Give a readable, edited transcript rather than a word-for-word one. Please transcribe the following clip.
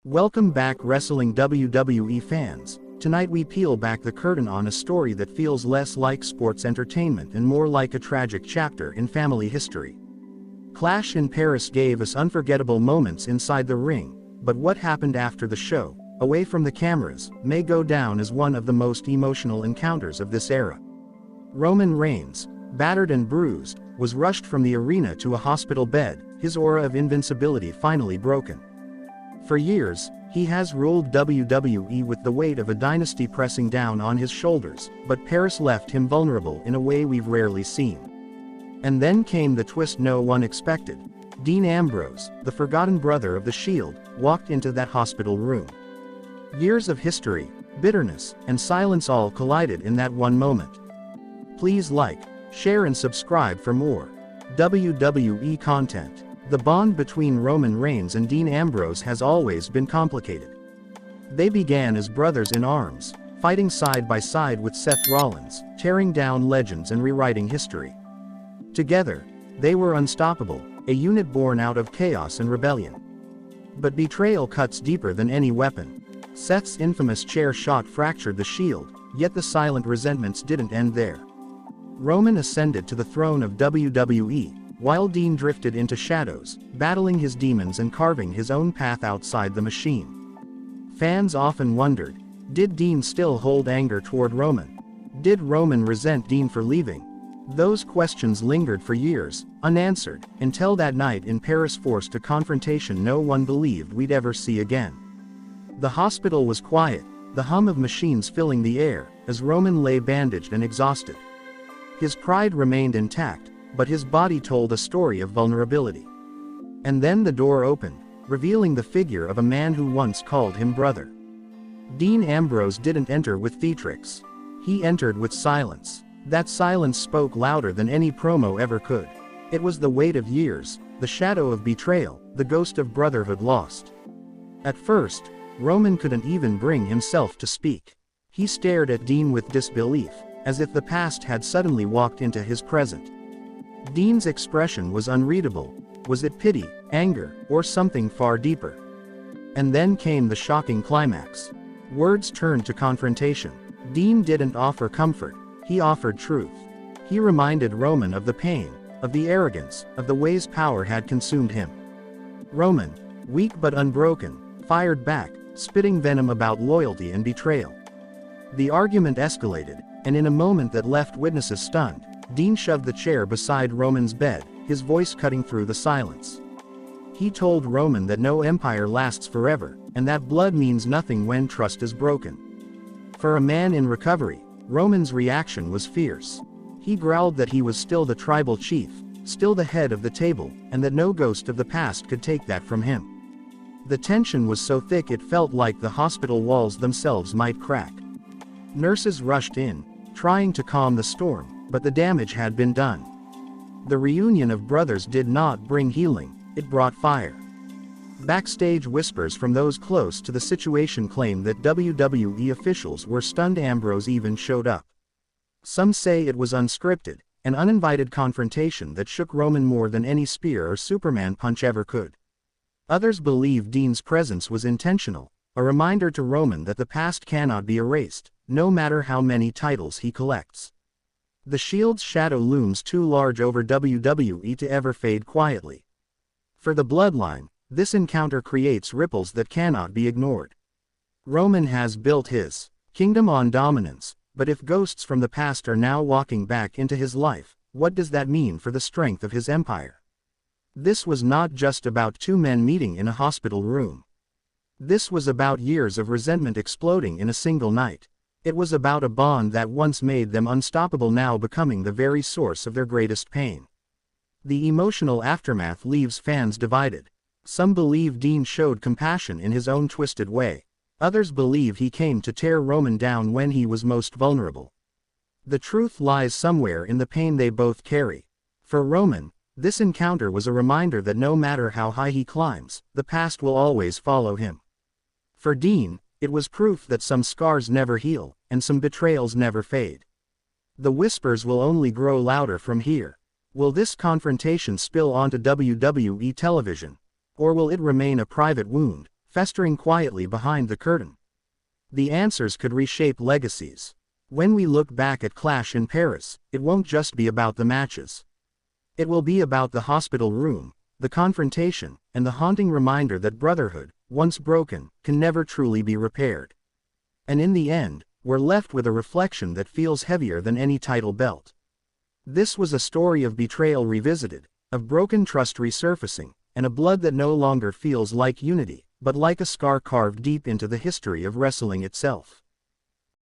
Welcome back, wrestling WWE fans. Tonight we peel back the curtain on a story that feels less like sports entertainment and more like a tragic chapter in family history. Clash in Paris gave us unforgettable moments inside the ring, but what happened after the show, away from the cameras, may go down as one of the most emotional encounters of this era. Roman Reigns, battered and bruised, was rushed from the arena to a hospital bed, his aura of invincibility finally broken. For years, he has ruled WWE with the weight of a dynasty pressing down on his shoulders, but Paris left him vulnerable in a way we've rarely seen. And then came the twist no one expected. Dean Ambrose, the forgotten brother of the Shield, walked into that hospital room. Years of history, bitterness, and silence all collided in that one moment. Please like, share and subscribe for more WWE content. The bond between Roman Reigns and Dean Ambrose has always been complicated. They began as brothers in arms, fighting side by side with Seth Rollins, tearing down legends and rewriting history. Together, they were unstoppable, a unit born out of chaos and rebellion. But betrayal cuts deeper than any weapon. Seth's infamous chair shot fractured the Shield, yet the silent resentments didn't end there. Roman ascended to the throne of WWE, while Dean drifted into shadows, battling his demons and carving his own path outside the machine. Fans often wondered, did Dean still hold anger toward Roman? Did Roman resent Dean for leaving? Those questions lingered for years, unanswered, until that night in Paris forced a confrontation no one believed we'd ever see again. The hospital was quiet, the hum of machines filling the air, as Roman lay bandaged and exhausted. His pride remained intact, but his body told a story of vulnerability. And then the door opened, revealing the figure of a man who once called him brother. Dean Ambrose didn't enter with theatrics. He entered with silence. That silence spoke louder than any promo ever could. It was the weight of years, the shadow of betrayal, the ghost of brotherhood lost. At first, Roman couldn't even bring himself to speak. He stared at Dean with disbelief, as if the past had suddenly walked into his present. Dean's expression was unreadable. Was it pity, anger, or something far deeper? And then came the shocking climax. Words turned to confrontation. Dean didn't offer comfort, he offered truth. He reminded Roman of the pain, of the arrogance, of the ways power had consumed him. Roman, weak but unbroken, fired back, spitting venom about loyalty and betrayal. The argument escalated, and in a moment that left witnesses stunned, Dean shoved the chair beside Roman's bed, his voice cutting through the silence. He told Roman that no empire lasts forever, and that blood means nothing when trust is broken. For a man in recovery, Roman's reaction was fierce. He growled that he was still the tribal chief, still the head of the table, and that no ghost of the past could take that from him. The tension was so thick it felt like the hospital walls themselves might crack. Nurses rushed in, trying to calm the storm, but the damage had been done. The reunion of brothers did not bring healing, it brought fire. Backstage whispers from those close to the situation claim that WWE officials were stunned Ambrose even showed up. Some say it was unscripted, an uninvited confrontation that shook Roman more than any spear or Superman punch ever could. Others believe Dean's presence was intentional, a reminder to Roman that the past cannot be erased, no matter how many titles he collects. The Shield's shadow looms too large over WWE to ever fade quietly. For the bloodline, this encounter creates ripples that cannot be ignored. Roman has built his kingdom on dominance, but if ghosts from the past are now walking back into his life, what does that mean for the strength of his empire? This was not just about two men meeting in a hospital room. This was about years of resentment exploding in a single night. It was about a bond that once made them unstoppable now becoming the very source of their greatest pain. The emotional aftermath leaves fans divided. Some believe Dean showed compassion in his own twisted way. Others believe he came to tear Roman down when he was most vulnerable. The truth lies somewhere in the pain they both carry. For Roman, this encounter was a reminder that no matter how high he climbs, the past will always follow him. For Dean, it was proof that some scars never heal, and some betrayals never fade. The whispers will only grow louder from here. Will this confrontation spill onto WWE television? Or will it remain a private wound, festering quietly behind the curtain. The answers could reshape legacies. When we look back at Clash in Paris, it won't just be about the matches. It will be about the hospital room, the confrontation, and the haunting reminder that brotherhood, once broken, can never truly be repaired. And in the end, we're left with a reflection that feels heavier than any title belt. This was a story of betrayal revisited, of broken trust resurfacing, and a blood that no longer feels like unity, but like a scar carved deep into the history of wrestling itself.